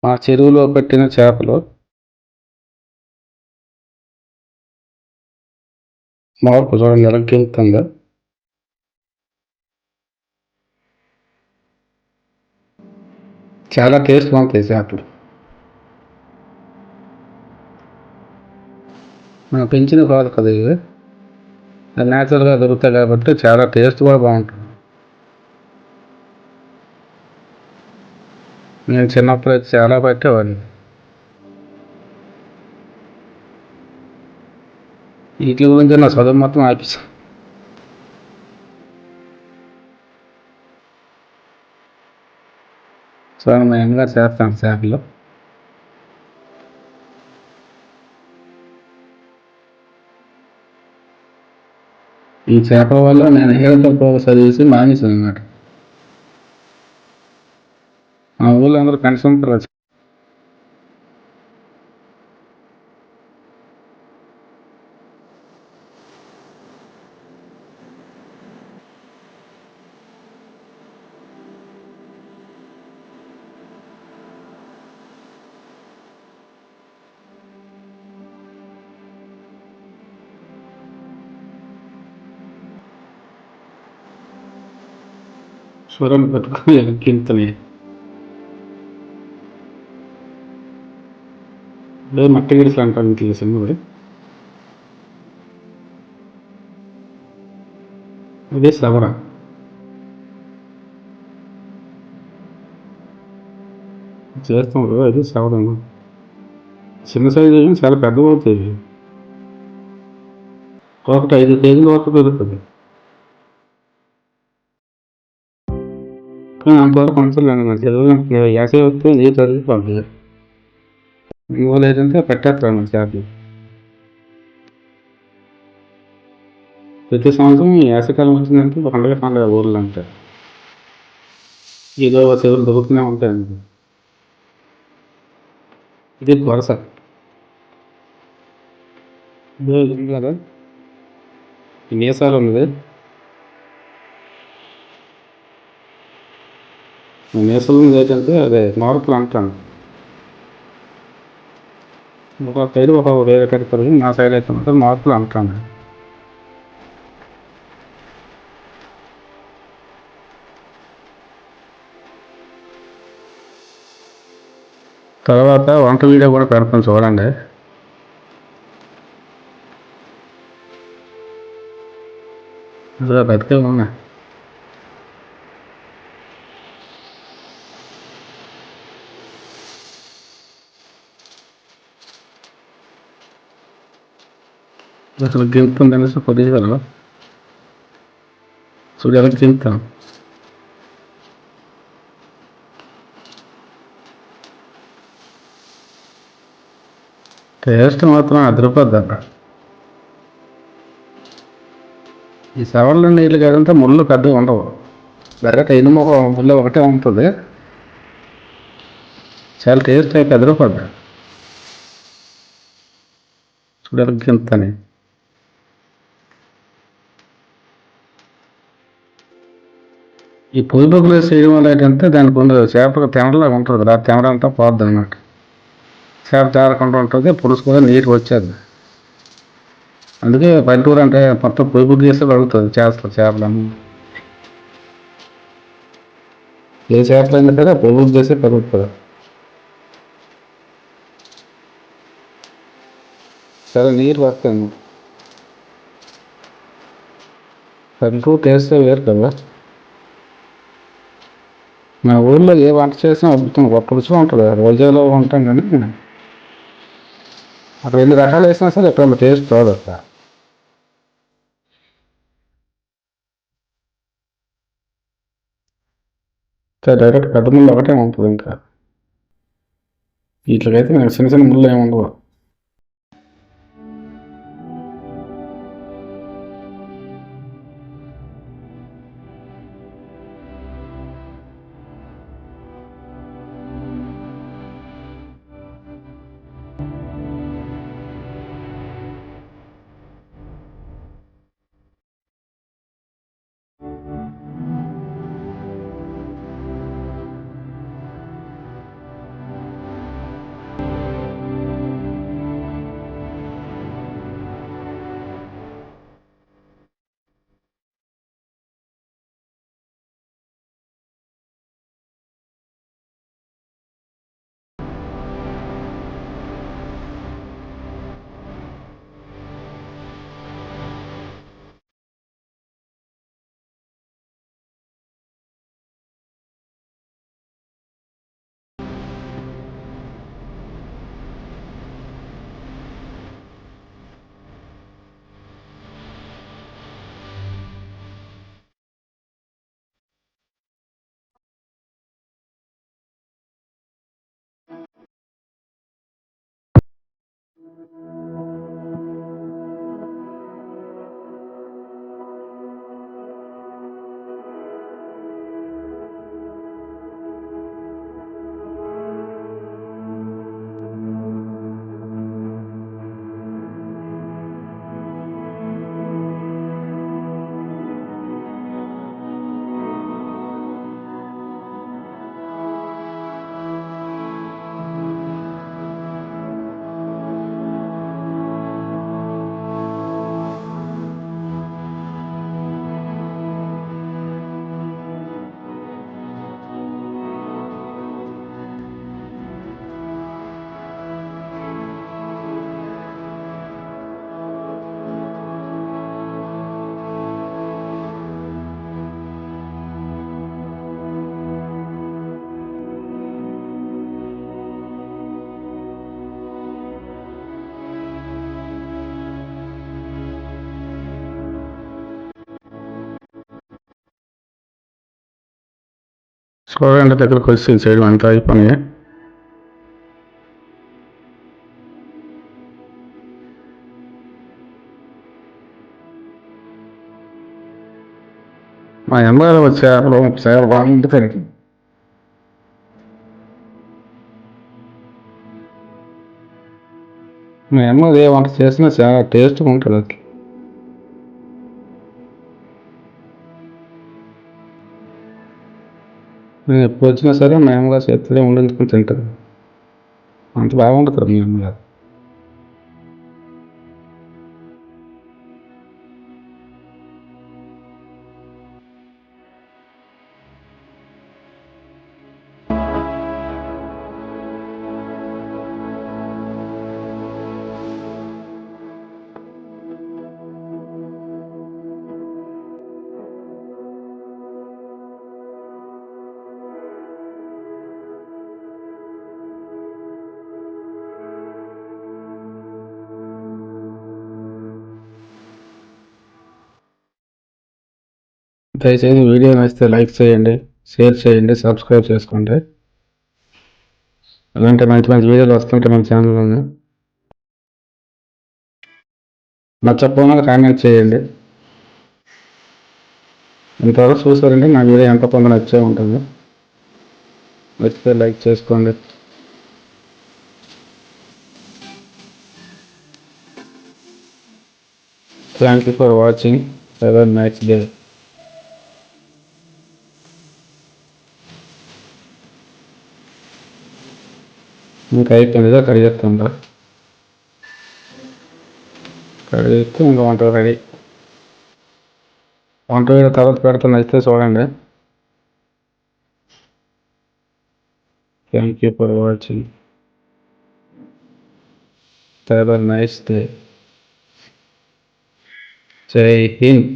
మా చెరువులో పట్టిన చేపలు మార్పు చూడండి ఎలా గెంతుతుందో. చాలా టేస్ట్ బాగుంటాయి చేపలు. మనం పెంచిన కాదు కదా ఇవి, న్యాచురల్గా దొరుకుతాయి కాబట్టి చాలా టేస్ట్ కూడా బాగుంటుంది. నేను చిన్నప్పుడు అయితే చాలా పట్టేవాడిని. వీటి గురించి నా చదువు మొత్తం ఆపేసాను. సో మా అమ్మగారు చేస్తాను చేపలు. ఈ చేపల వల్ల నేను హీరతో చదివేసి మానేసాను అన్నమాట. మా ఊళ్ళో అందరూ పెన్షన్ ఉంటారు. స్వరం పెట్టుకుని గింతని లేదు మట్టి గిడిసలు అంటారు ఇంట్లో సినిమా. ఇదే శ్రవణ చేస్తాం కదా, ఇది శ్రవణం. చిన్న సైజు చాలా పెద్దగా అవుతాయి. ఒకటి 5 కేజీల వరకు పెరుగుతుంది. కానీ అంతవరకు ఉంచలేను. నా చదువు యాసే వస్తే నీరు చదివిపోతుంది. ఇంకోళ్ళు ఏంటంటే పెట్టేస్తాను చేపలు. ప్రతి సంవత్సరం వేసవికాలం వచ్చిందంటే పండుగ ఊర్లో అంటే ఏదో చెరువులు దొరుకుతూనే ఉంటాయండి. ఇది వరస ఇది కదా, ఈ మీసాలు ఉన్నది. ఈ మీసాలు ఏంటంటే అదే మార్పులు అంటాను. ఒక సైడ్ ఒక వేరే కడతారు, నా సైడ్ అయితే మాత్రం మార్పులు అంటాను. తర్వాత వంట వీడియో కూడా పెడతాను చూడండి. బతికే ఉన్నా. అసలు గింతుంది అనేసి కొద్దిగా చూడు ఎలా గింతాను. టేస్ట్ మాత్రం అదిరిపోద్ది అక్కడ. ఈ సవర్లో నీళ్ళు కదంటే ముళ్ళు పెద్దగా ఉండవు. డైరెక్ట్ ఇనుము ముళ్ళు ఒకటే ఉంటుంది. చాలా టేస్ట్ అయితే అదిరిపోద్ది. చూడాలి గింతని. ఈ పొయ్యి బొగ్గులు చేయడం వల్ల ఏంటంటే దానికి ఉండదు, చేపకు తెమరలాగా ఉంటుంది కదా, తెమర అంతా పోద్ది అన్నమాట. చేప తేరకుండా ఉంటుంది, పులుసు కూడా నీట్గా వచ్చేది. అందుకే పల్లెటూరు అంటే మొత్తం పొయ్యి బొగ్గు చేస్తే కడుగుతుంది చేస్తారు చేపలన్నీ. ఏ చేపలు అయినా సరే పొయ్యి బొగ్గు చేస్తే కడుగుతుంది. చాలా నీరు వస్తుంది. పల్లెటూరు టేస్ట్ వేరు కదా. మా ఊళ్ళో ఏ వంట చేసినా అద్భుతం గొప్ప రుచిగా ఉంటుంది. రోజాలో ఉంటాం కానీ అక్కడ 2 రకాలు వేసినా సరే ఎక్కడ టేస్ట్ రాదు అక్కడ. డైరెక్ట్ పెద్ద ముళ్ళు ఒకటే ఉంటుంది. ఇంకా వీటికైతే నాకు చిన్న చిన్న ముళ్ళు ఏమి ఉండవు. చూడండి దగ్గరకు వచ్చి చేయడం అంతా అయిపోయి మా అమ్మగారు వచ్చారు చాలా బాగుంటుంది. మా అమ్మ ఏ వంట చేసినా చాలా టేస్ట్గా ఉంటుంది అది. నేను ఎప్పుడు వచ్చినా సరే మా అమ్మగారు చేతిలో వండించుకుని తింటారు. అంత బాగుంటుంది మీ అమ్మగారు. దయచేసి వీడియో నచ్చితే లైక్ చేయండి, షేర్ చేయండి, సబ్స్క్రైబ్ చేసుకోండి. అలాంటి మంచి మంచి వీడియోలు వస్తుంటే మన ఛానల్లోనే. నచ్చకపోయినా కామెంట్ చేయండి. ఇంతవరకు చూసారంటే నా వీడియో ఎంత కొంత నచ్చే ఉంటుంది. నచ్చితే లైక్ చేసుకోండి. Thank you for watching. Have a nice day. ఇంకా అయిపోయిందిగా కడిగేస్తుందా, కడిగేస్తే ఇంకా వంట రెడీ. వంట వీడియో తర్వాత పెడతా, నచ్చితే చూడండి. Thank you for watching. Have a nice day. జై హింద్.